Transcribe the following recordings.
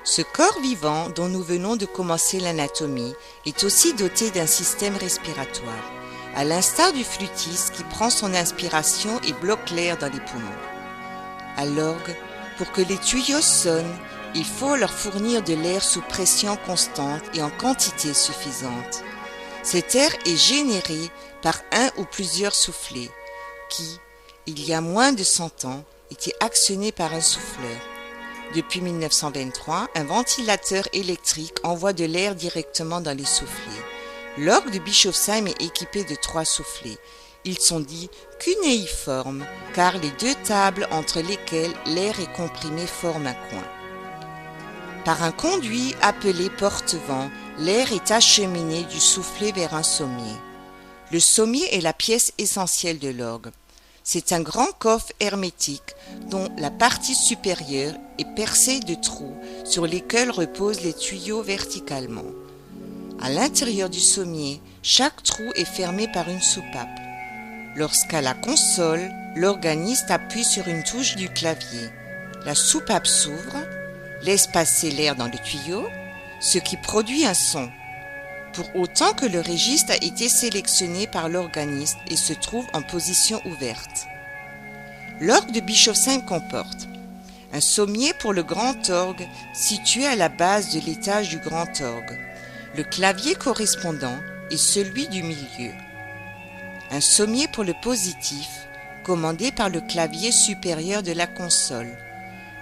Ce corps vivant dont nous venons de commencer l'anatomie est aussi doté d'un système respiratoire, à l'instar du flûtiste qui prend son inspiration et bloque l'air dans les poumons. À l'orgue, pour que les tuyaux sonnent, il faut leur fournir de l'air sous pression constante et en quantité suffisante. Cet air est généré par un ou plusieurs soufflets qui, il y a moins de 100 ans, étaient actionnés par un souffleur. Depuis 1923, un ventilateur électrique envoie de l'air directement dans les soufflets. L'orgue de Bischofsheim est équipé de 3 soufflets. Ils sont dits cunéiformes car les 2 tables entre lesquelles l'air est comprimé forment un coin. Par un conduit appelé porte-vent, l'air est acheminé du soufflet vers un sommier. Le sommier est la pièce essentielle de l'orgue. C'est un grand coffre hermétique dont la partie supérieure est percée de trous sur lesquels reposent les tuyaux verticalement. À l'intérieur du sommier, chaque trou est fermé par une soupape. Lorsqu'à la console, l'organiste appuie sur une touche du clavier. La soupape s'ouvre, laisse passer l'air dans le tuyau, ce qui produit un son. Pour autant que le registre a été sélectionné par l'organiste et se trouve en position ouverte. L'orgue de Bischofsheim comporte un sommier pour le grand orgue situé à la base de l'étage du grand orgue. Le clavier correspondant est celui du milieu. Un sommier pour le positif, commandé par le clavier supérieur de la console.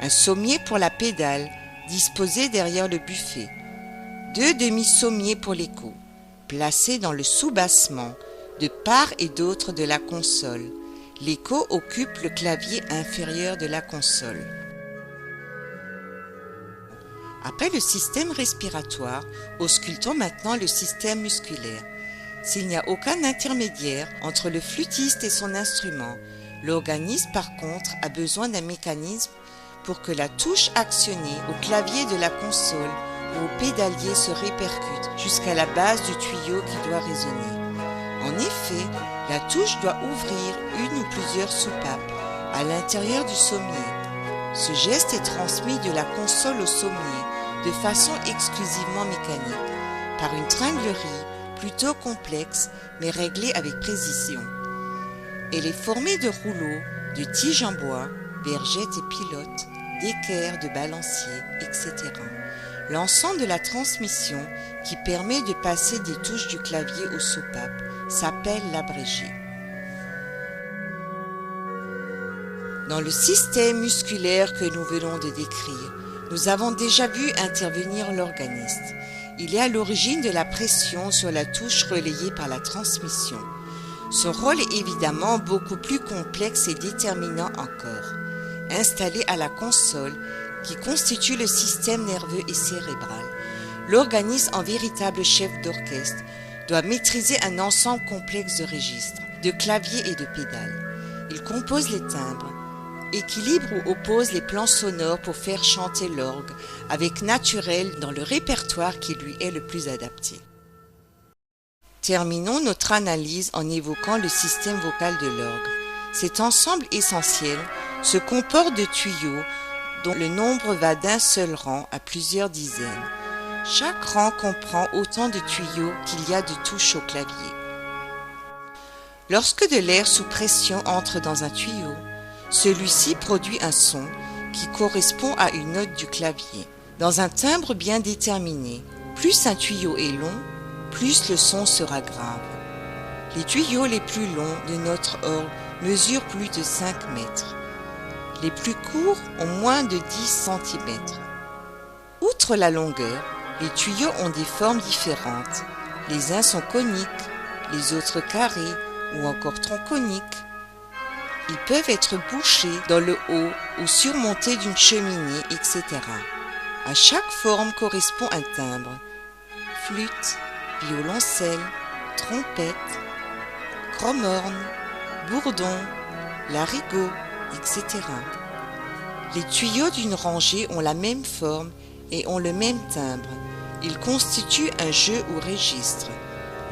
Un sommier pour la pédale, disposé derrière le buffet. 2 demi-sommiers pour l'écho, placés dans le sous-bassement, de part et d'autre de la console. L'écho occupe le clavier inférieur de la console. Après le système respiratoire, auscultons maintenant le système musculaire. S'il n'y a aucun intermédiaire entre le flûtiste et son instrument, l'organiste par contre a besoin d'un mécanisme pour que la touche actionnée au clavier de la console ou au pédalier se répercute jusqu'à la base du tuyau qui doit résonner. En effet, la touche doit ouvrir une ou plusieurs soupapes à l'intérieur du sommier. Ce geste est transmis de la console au sommier de façon exclusivement mécanique, par une tringlerie plutôt complexe mais réglée avec précision. Elle est formée de rouleaux, de tiges en bois, bergettes et pilotes, d'équerres, de balanciers, etc. L'ensemble de la transmission qui permet de passer des touches du clavier aux soupapes s'appelle l'abrégé. Dans le système musculaire que nous venons de décrire, nous avons déjà vu intervenir l'organiste. Il est à l'origine de la pression sur la touche relayée par la transmission. Son rôle est évidemment beaucoup plus complexe et déterminant encore. Installé à la console, qui constitue le système nerveux et cérébral, l'organiste en véritable chef d'orchestre doit maîtriser un ensemble complexe de registres, de claviers et de pédales. Il compose les timbres, équilibre ou oppose les plans sonores pour faire chanter l'orgue avec naturel dans le répertoire qui lui est le plus adapté. Terminons notre analyse en évoquant le système vocal de l'orgue. Cet ensemble essentiel se comporte de tuyaux dont le nombre va d'un seul rang à plusieurs dizaines. Chaque rang comprend autant de tuyaux qu'il y a de touches au clavier. Lorsque de l'air sous pression entre dans un tuyau, celui-ci produit un son qui correspond à une note du clavier. Dans un timbre bien déterminé, plus un tuyau est long, plus le son sera grave. Les tuyaux les plus longs de notre orgue mesurent plus de 5 mètres. Les plus courts ont moins de 10 cm. Outre la longueur, les tuyaux ont des formes différentes. Les uns sont coniques, les autres carrés ou encore tronconiques. Ils peuvent être bouchés dans le haut ou surmontés d'une cheminée, etc. À chaque forme correspond un timbre. Flûte, violoncelle, trompette, chromorne, bourdon, larigot, etc. Les tuyaux d'une rangée ont la même forme et ont le même timbre. Ils constituent un jeu ou registre.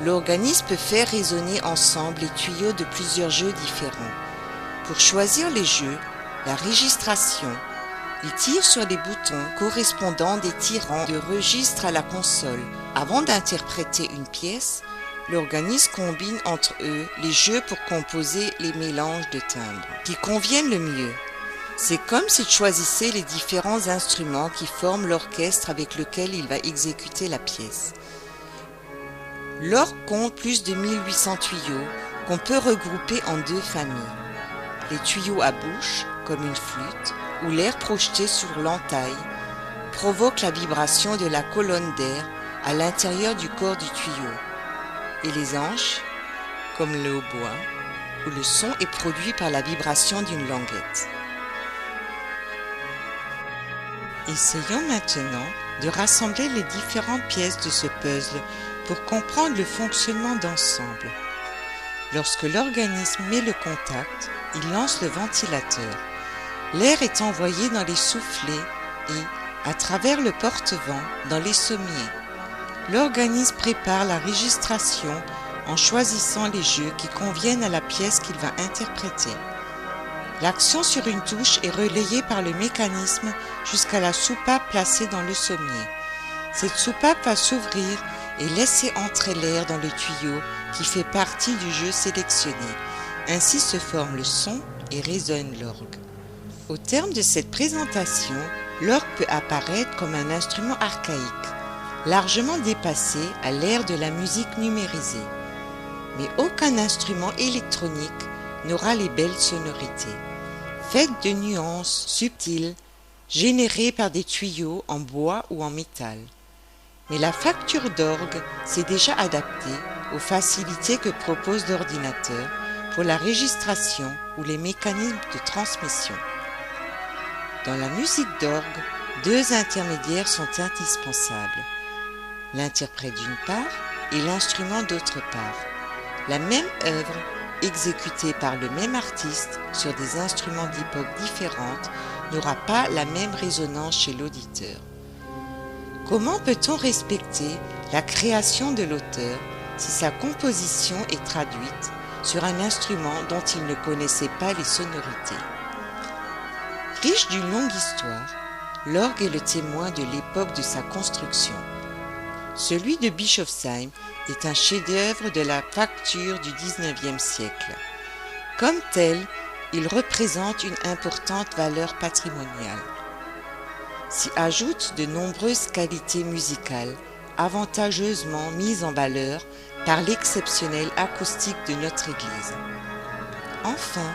L'organiste peut faire résonner ensemble les tuyaux de plusieurs jeux différents. Pour choisir les jeux, la régistration, Il tire sur les boutons correspondant des tirants de registre à la console. Avant d'interpréter une pièce, l'organiste combine entre eux les jeux pour composer les mélanges de timbres qui conviennent le mieux. C'est comme s'il choisissait les différents instruments qui forment l'orchestre avec lequel il va exécuter la pièce. L'orgue compte plus de 1800 tuyaux qu'on peut regrouper en deux familles. Les tuyaux à bouche, comme une flûte, où l'air projeté sur l'entaille provoque la vibration de la colonne d'air à l'intérieur du corps du tuyau, et les anches, comme le hautbois, où le son est produit par la vibration d'une languette. Essayons maintenant de rassembler les différentes pièces de ce puzzle pour comprendre le fonctionnement d'ensemble. Lorsque l'organisme met le contact, il lance le ventilateur. L'air est envoyé dans les soufflets et, à travers le porte-vent, dans les sommiers. L'organisme prépare la régistration en choisissant les jeux qui conviennent à la pièce qu'il va interpréter. L'action sur une touche est relayée par le mécanisme jusqu'à la soupape placée dans le sommier. Cette soupape va s'ouvrir et laisser entrer l'air dans le tuyau qui fait partie du jeu sélectionné. Ainsi se forme le son et résonne l'orgue. Au terme de cette présentation, l'orgue peut apparaître comme un instrument archaïque, largement dépassé à l'ère de la musique numérisée. Mais aucun instrument électronique n'aura les belles sonorités, faites de nuances subtiles, générées par des tuyaux en bois ou en métal. Mais la facture d'orgue s'est déjà adaptée aux facilités que propose l'ordinateur pour la régistration ou les mécanismes de transmission. Dans la musique d'orgue, deux intermédiaires sont indispensables, l'interprète d'une part et l'instrument d'autre part. La même œuvre, exécutée par le même artiste sur des instruments d'époques différentes, n'aura pas la même résonance chez l'auditeur. Comment peut-on respecter la création de l'auteur si sa composition est traduite sur un instrument dont il ne connaissait pas les sonorités? Riche d'une longue histoire, l'orgue est le témoin de l'époque de sa construction. Celui de Bischofsheim est un chef-d'œuvre de la facture du XIXe siècle. Comme tel, il représente une importante valeur patrimoniale. S'y ajoutent de nombreuses qualités musicales avantageusement mises en valeur par l'exceptionnelle acoustique de notre Église. Enfin,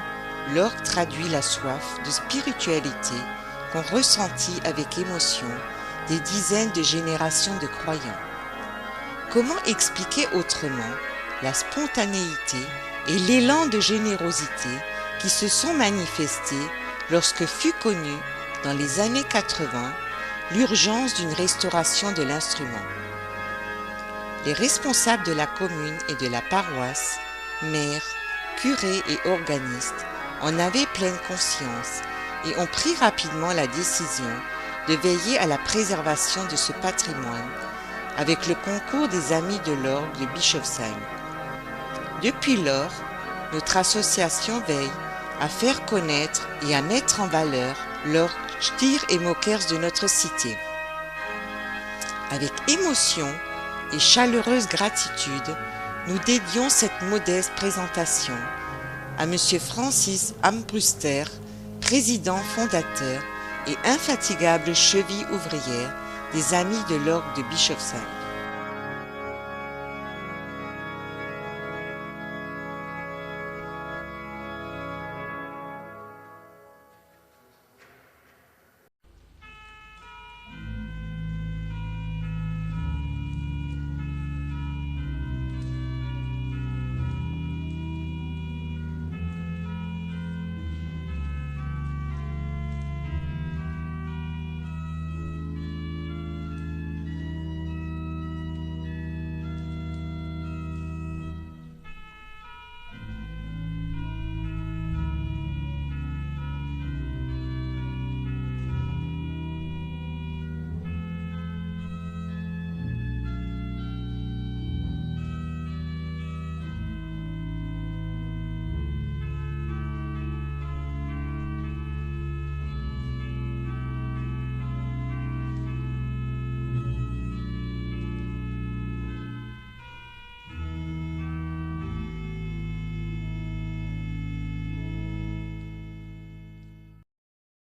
l'orgue traduit la soif de spiritualité qu'ont ressentie avec émotion des dizaines de générations de croyants. Comment expliquer autrement la spontanéité et l'élan de générosité qui se sont manifestés lorsque fut connue, dans les années 80, l'urgence d'une restauration de l'instrument? Les responsables de la commune et de la paroisse, maires, curés et organistes, en avaient pleine conscience et ont pris rapidement la décision de veiller à la préservation de ce patrimoine avec le concours des Amis de l'orgue de Bischofsheim. Depuis lors, notre association veille à faire connaître et à mettre en valeur l'orgue Stier et Mockers de notre cité. Avec émotion et chaleureuse gratitude, nous dédions cette modeste présentation à M. Francis Armbruster, président fondateur et infatigable cheville ouvrière des Amis de l'orgue de Bischofsheim.